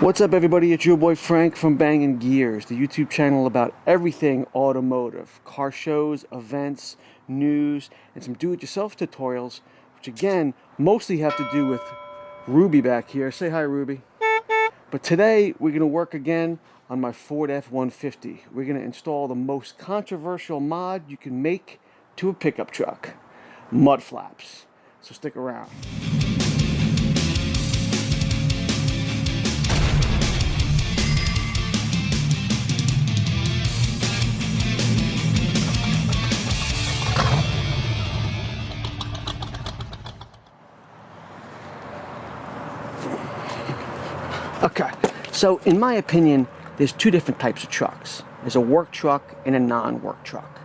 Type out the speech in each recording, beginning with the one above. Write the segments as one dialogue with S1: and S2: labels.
S1: What's up, everybody? It's your boy Frank from Bangin Gears, the YouTube channel about everything automotive, car shows, events, news, and some do-it-yourself tutorials, which again mostly have to do with Ruby back here. Say hi, Ruby. But today we're going to work again on my Ford F-150. We're going to install the most controversial mod you can make to a pickup truck: mud flaps. So stick around. Okay, so in my opinion, there's two different types of trucks. There's a work truck and a non-work truck.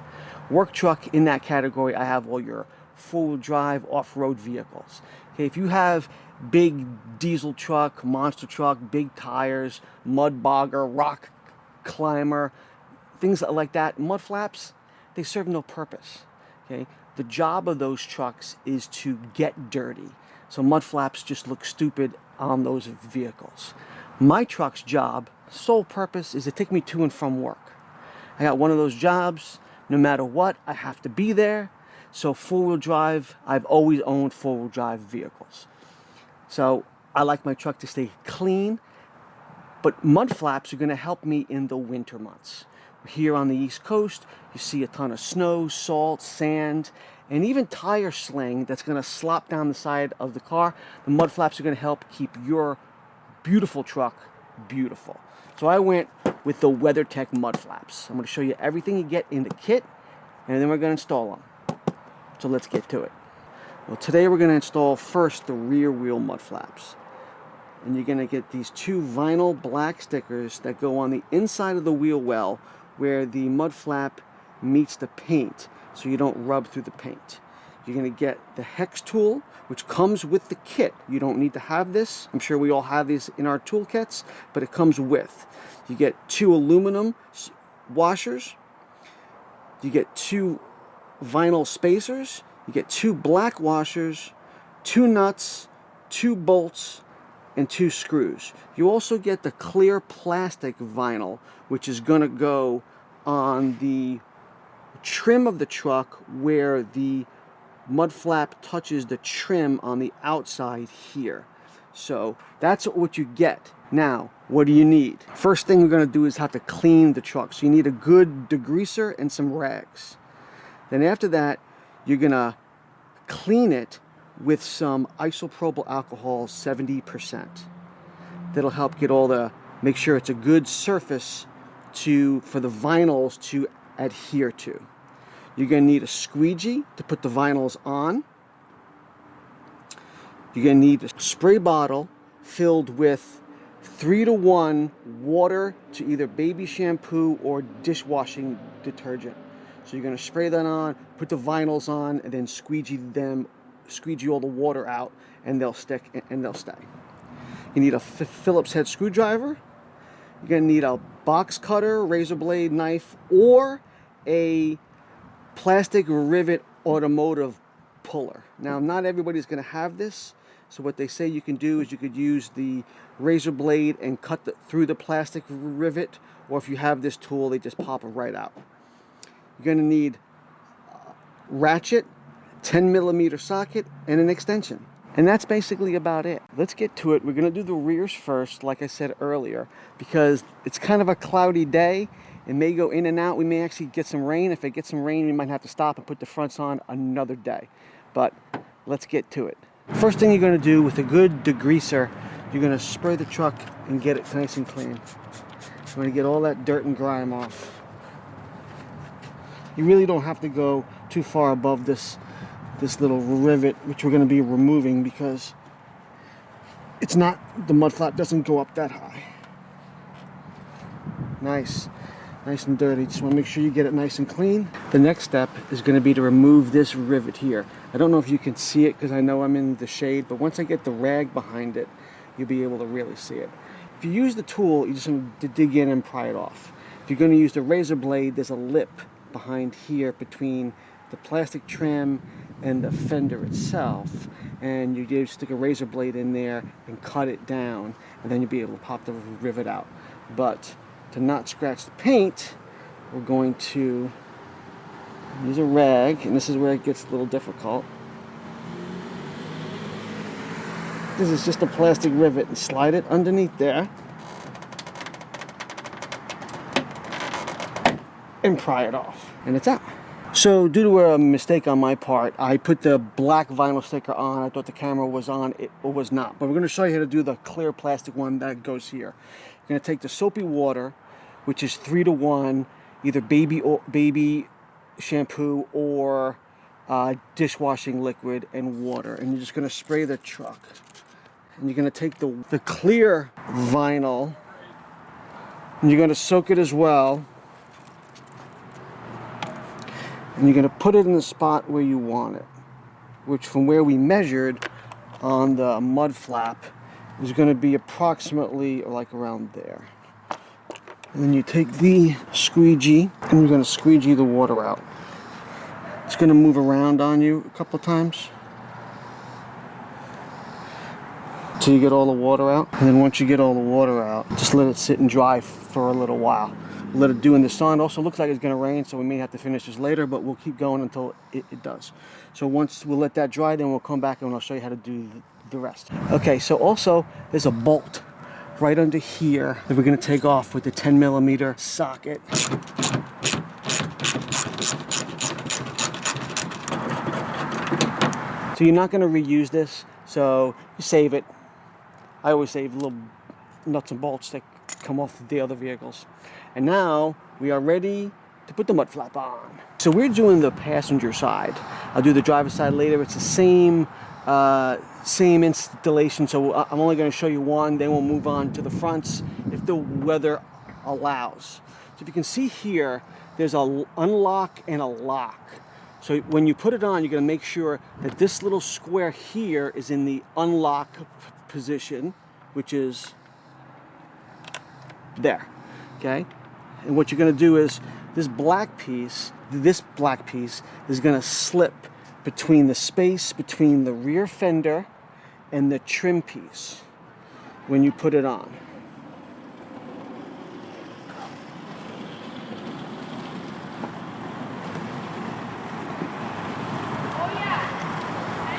S1: Work truck, in that category, I have all your four-wheel drive off-road vehicles. Okay, if you have big diesel truck, monster truck, big tires, mud bogger, rock climber, things like that, mud flaps, they serve no purpose. Okay, the job of those trucks is to get dirty. So mud flaps just look stupid on those vehicles. My truck's job, sole purpose, is to take me to and from work. I got one of those jobs, no matter what, I have to be there. So four-wheel drive, I've always owned four-wheel drive vehicles. So I like my truck to stay clean, but mud flaps are gonna help me in the winter months. Here on the East Coast, you see a ton of snow, salt, sand, and even tire sling that's going to slop down the side of the car. The mud flaps are going to help keep your beautiful truck beautiful. So I went with the WeatherTech mud flaps. I'm going to show you everything you get in the kit, and then we're going to install them. So let's get to it. Well, today we're going to install first the rear wheel mud flaps. And you're going to get these two vinyl black stickers that go on the inside of the wheel well where the mud flap meets the paint, so you don't rub through the paint. You're going to get the hex tool, which comes with the kit. You don't need to have this. I'm sure we all have these in our toolkits, but it comes with. You get two aluminum washers. You get two vinyl spacers. You get two black washers, two nuts, two bolts, and two screws. You also get the clear plastic vinyl, which is going to go on the trim of the truck where the mud flap touches the trim on the outside here. So that's what you get. Now, what do you need? First thing we're going to do is have to clean the truck. So you need a good degreaser and some rags. Then after that, you're going to clean it with some isopropyl alcohol 70%. That'll help get make sure it's a good surface for the vinyls to adhere to. You're going to need a squeegee to put the vinyls on. You're going to need a spray bottle filled with 3-to-1 water to either baby shampoo or dishwashing detergent. So you're going to spray that on, put the vinyls on, and then squeegee all the water out, and they'll stick and they'll stay. You need a Phillips head screwdriver. You're going to need a box cutter, razor blade, knife, or a plastic rivet automotive puller. Now, not everybody's going to have this, so what they say you can do is you could use the razor blade and cut through the plastic rivet, or if you have this tool, they just pop it right out. You're going to need a ratchet, 10mm socket, and an extension. And that's basically about it. Let's get to it. We're going to do the rears first, like I said earlier, because it's kind of a cloudy day. It may go in and out. We may actually get some rain. If it gets some rain, we might have to stop and put the fronts on another day. But let's get to it. First thing you're going to do with a good degreaser, you're going to spray the truck and get it nice and clean. You're going to get all that dirt and grime off. You really don't have to go too far above this little rivet, which we're going to be removing because the mud flap doesn't go up that high. Nice and dirty. Just want to make sure you get it nice and clean. The next step is going to be to remove this rivet here. I don't know if you can see it because I know I'm in the shade, but once I get the rag behind it, you'll be able to really see it. If you use the tool, you just want to dig in and pry it off. If you're going to use the razor blade, there's a lip behind here between the plastic trim and the fender itself, and you just stick a razor blade in there and cut it down, and then you'll be able to pop the rivet out. But to not scratch the paint, we're going to use a rag, and this is where it gets a little difficult. This is just a plastic rivet, and slide it underneath there and pry it off, and it's out. So due to a mistake on my part, I put the black vinyl sticker on. I thought the camera was on, it was not. But we're going to show you how to do the clear plastic one that goes here. You're going to take the soapy water, which is 3-to-1, either baby shampoo or dishwashing liquid and water, and you're just going to spray the truck. And you're going to take the clear vinyl, and you're going to soak it as well. And you're going to put it in the spot where you want it, which from where we measured on the mud flap is going to be approximately like around there. And then you take the squeegee and you're going to squeegee the water out. It's going to move around on you a couple of times until you get all the water out. And then once you get all the water out, just let it sit and dry for a little while. Let it do in the sun. It also looks like it's going to rain, so we may have to finish this later, but we'll keep going until it does. So once we'll let that dry, then we'll come back and I'll show you how to do the rest. Okay, so also there's a bolt right under here that we're going to take off with the 10mm socket. So you're not going to reuse this, so you save it. I always save little nuts and bolts that come off the other vehicles. And now we are ready to put the mud flap on. So we're doing the passenger side. I'll do the driver's side later. It's the same installation, so I'm only going to show you one, then we'll move on to the fronts if the weather allows. So if you can see here, there's a unlock and a lock. So when you put it on, you're going to make sure that this little square here is in the unlock position, which is there, okay? And what you're going to do is this black piece is going to slip between the space between the rear fender and the trim piece when you put it on.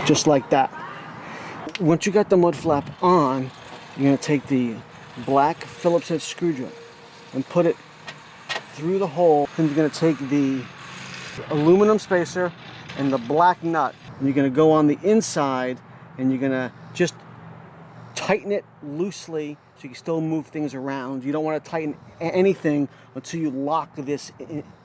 S1: Just like that. Once you got the mud flap on, you're going to take the black Phillips head screwdriver and put it through the hole. Then you're going to take the aluminum spacer and the black nut, and you're going to go on the inside and you're going to just tighten it loosely so you can still move things around. You don't want to tighten anything until you lock this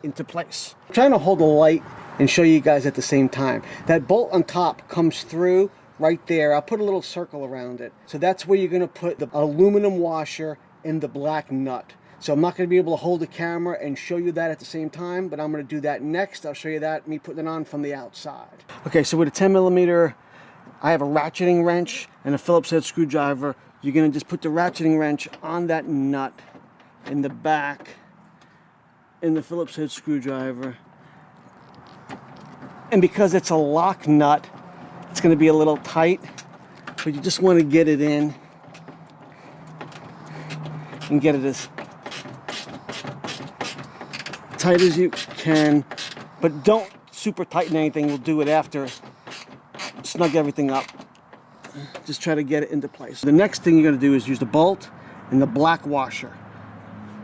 S1: into place. I'm trying to hold the light and show you guys at the same time. That bolt on top comes through right there. I'll put a little circle around it. So that's where you're going to put the aluminum washer and the black nut. So I'm not going to be able to hold the camera and show you that at the same time, but I'm going to do that next. I'll show you that, me putting it on from the outside. Okay, so with a 10mm, I have a ratcheting wrench and a Phillips head screwdriver. You're going to just put the ratcheting wrench on that nut in the back in the Phillips head screwdriver. And because it's a lock nut, it's going to be a little tight, but you just want to get it in and get it as tight as you can, but don't super tighten anything. We'll do it after. Snug everything up. Just try to get it into place. The next thing you're going to do is use the bolt and the black washer.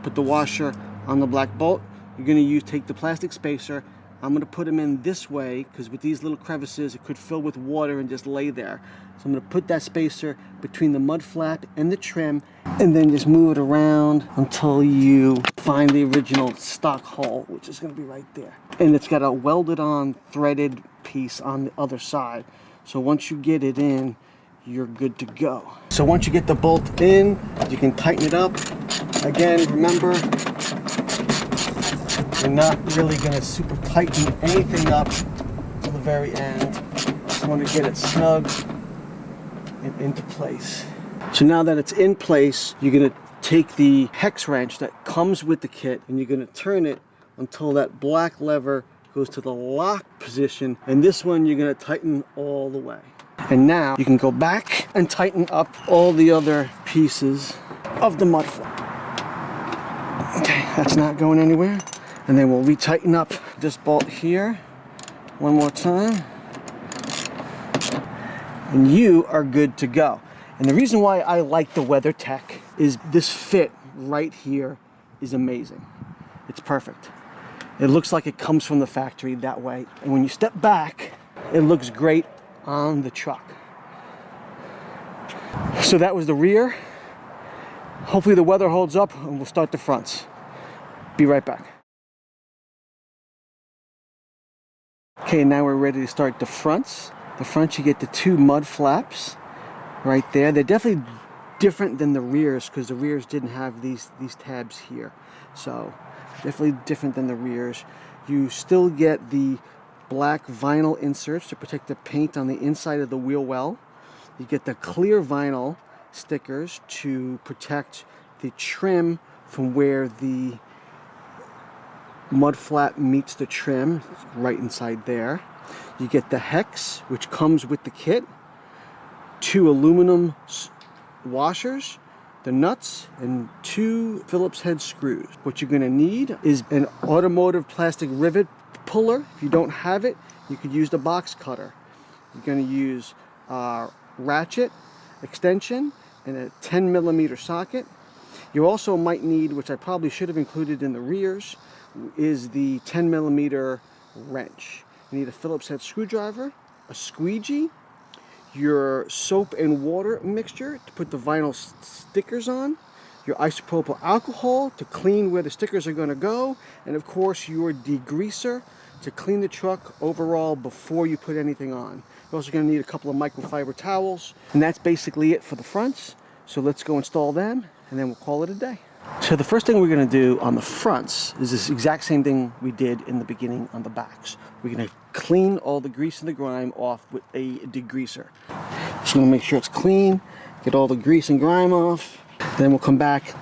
S1: Put the washer on the black bolt. You're going to take the plastic spacer. I'm going to put them in this way because with these little crevices it could fill with water and just lay there. So I'm going to put that spacer between the mud flap and the trim and then just move it around until you find the original stock hole, which is going to be right there. And it's got a welded on threaded piece on the other side. So once you get it in, you're good to go. So once you get the bolt in, you can tighten it up. Again, remember, you're not really going to super tighten anything up to the very end. Just want to get it snug and into place. So now that it's in place, you're going to take the hex wrench that comes with the kit and you're going to turn it until that black lever goes to the lock position, and this one you're gonna tighten all the way. And now you can go back and tighten up all the other pieces of the mud flap. Okay, that's not going anywhere. And then we'll retighten up this bolt here one more time. And you are good to go. And the reason why I like the WeatherTech is this fit right here is amazing. It's perfect. It looks like it comes from the factory that way. And when you step back, it looks great on the truck. So that was the rear. Hopefully the weather holds up and we'll start the fronts. Be right back. Okay, now we're ready to start the fronts. The front, you get the two mud flaps right there. They're definitely different than the rears because the rears didn't have these tabs here. So definitely different than the rears. You still get the black vinyl inserts to protect the paint on the inside of the wheel well. You get the clear vinyl stickers to protect the trim from where the mud flap meets the trim, right inside there. You get the hex, which comes with the kit, 2 aluminum washers, the nuts, and 2 Phillips head screws. What you're going to need is an automotive plastic rivet puller. If you don't have it, you could use the box cutter. You're going to use a ratchet extension and a 10mm socket. You also might need, which I probably should have included in the rears, is the 10mm wrench. You need a Phillips head screwdriver, a squeegee, your soap and water mixture to put the vinyl stickers on, your isopropyl alcohol to clean where the stickers are going to go, and of course your degreaser to clean the truck overall before you put anything on. You're also going to need a couple of microfiber towels, and that's basically it for the fronts. So let's go install them, and then we'll call it a day. So the first thing we're going to do on the fronts is this exact same thing we did in the beginning on the backs. We're going to clean all the grease and the grime off with a degreaser. Just going to make sure it's clean, get all the grease and grime off. Then we'll come back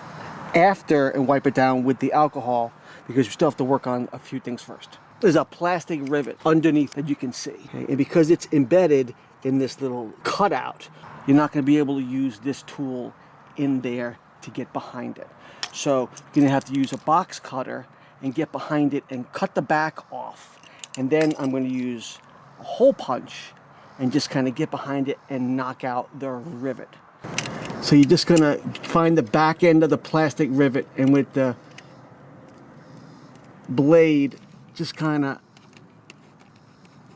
S1: after and wipe it down with the alcohol because we still have to work on a few things first. There's a plastic rivet underneath that you can see. Okay? And because it's embedded in this little cutout, you're not going to be able to use this tool in there to get behind it. So you're going to have to use a box cutter and get behind it and cut the back off. And then I'm going to use a hole punch and just kind of get behind it and knock out the rivet. So you're just going to find the back end of the plastic rivet and with the blade just kind of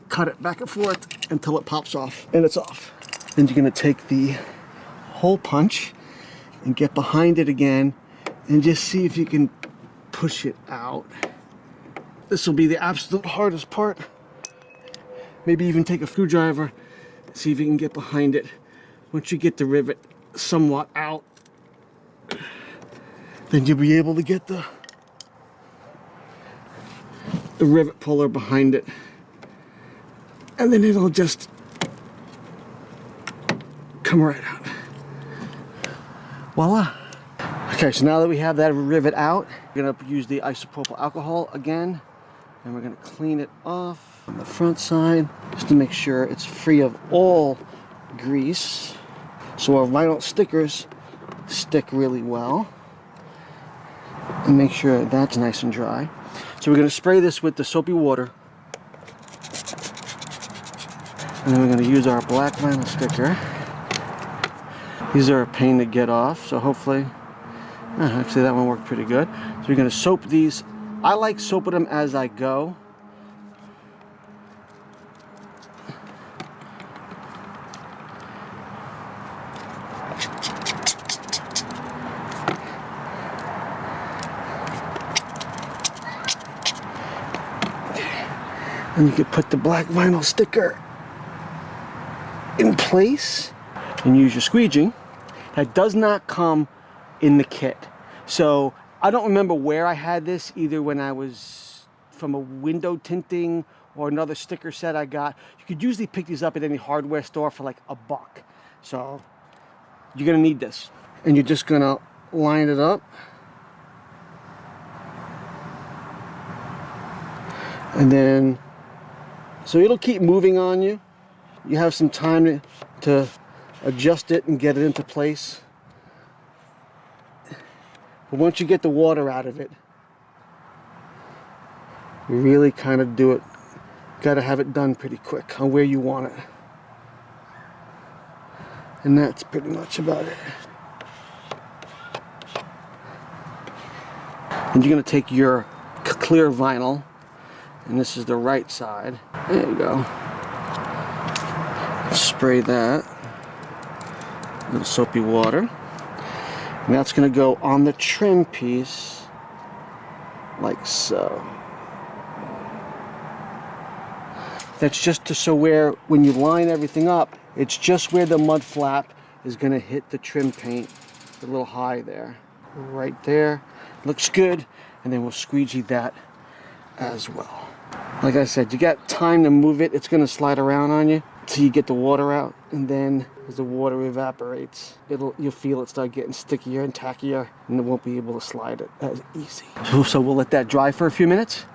S1: cut it back and forth until it pops off and it's off. Then you're going to take the hole punch and get behind it again and just see if you can push it out. This will be the absolute hardest part. Maybe even take a screwdriver, see if you can get behind it. Once you get the rivet somewhat out, then you'll be able to get the rivet puller behind it. And then it'll just come right out. Voila. Okay, so now that we have that rivet out, we're going to use the isopropyl alcohol again, and we're going to clean it off on the front side just to make sure it's free of all grease, so our vinyl stickers stick really well, and make sure that's nice and dry. So we're going to spray this with the soapy water, and then we're going to use our black vinyl sticker. These are a pain to get off, so hopefully, actually that one worked pretty good. So we're going to soap these. I like soaping them as I go. And you can put the black vinyl sticker in place and use your squeegee. That does not come in the kit. So I don't remember where I had this, either when I was from a window tinting or another sticker set I got. You could usually pick these up at any hardware store for like $1. So you're gonna need this. And you're just gonna line it up. And then, so it'll keep moving on you. You have some time to adjust it and get it into place. But once you get the water out of it, you really kind of do it. Got to have it done pretty quick on where you want it. And that's pretty much about it. And you're going to take your clear vinyl, and this is the right side. There you go. Spray that. A little soapy water. And that's going to go on the trim piece, like so. That's just to so where, when you line everything up, it's just where the mud flap is going to hit the trim paint. A little high there. Right there. Looks good. And then we'll squeegee that as well. Like I said, you got time to move it. It's going to slide around on you until you get the water out. And then as the water evaporates, you'll feel it start getting stickier and tackier, and it won't be able to slide it as easy. So we'll let that dry for a few minutes.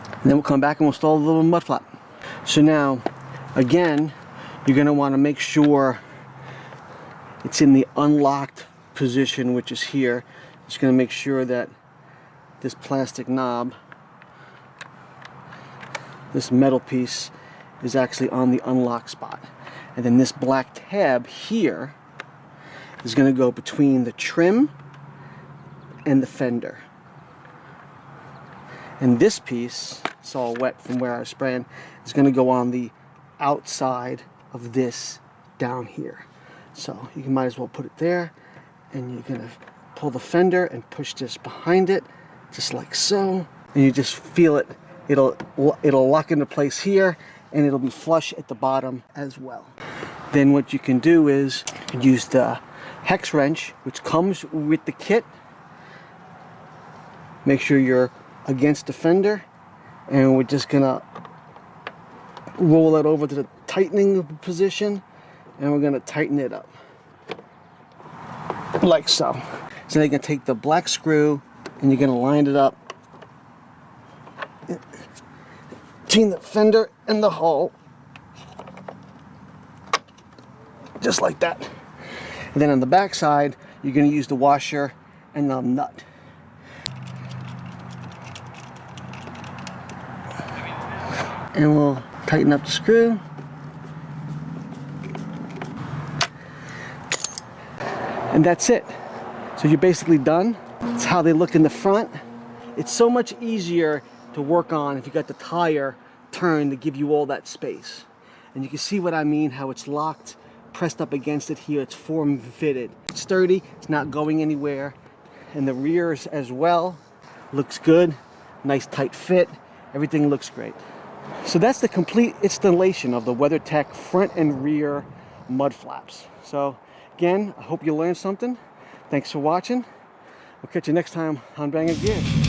S1: And then we'll come back and we'll install the little mud flap. So now, again, you're going to want to make sure it's in the unlocked position, which is here. Just going to make sure that this plastic knob, this metal piece, is actually on the unlock spot. And then this black tab here is going to go between the trim and the fender. And this piece, it's all wet from where I was spraying, is going to go on the outside of this down here. So you might as well put it there, and you're going to pull the fender and push this behind it, just like so. And you just feel it. It'll lock into place here, and it'll be flush at the bottom as well. Then what you can do is use the hex wrench, which comes with the kit. Make sure you're against the fender, and we're just gonna roll that over to the tightening position, and we're gonna tighten it up like so. So then you can take the black screw and you're gonna line it up between the fender and the hull, just like that. And then on the back side, you're going to use the washer and the nut. And we'll tighten up the screw. And that's it. So you're basically done. That's how they look in the front. It's so much easier to work on if you got the tire turned to give you all that space. And you can see what I mean, how it's locked, pressed up against it here. It's form fitted. It's sturdy, it's not going anywhere. And the rears as well, looks good. Nice tight fit, everything looks great. So that's the complete installation of the WeatherTech front and rear mud flaps. So again, I hope you learned something. Thanks for watching. We'll catch you next time on Bangin Gear.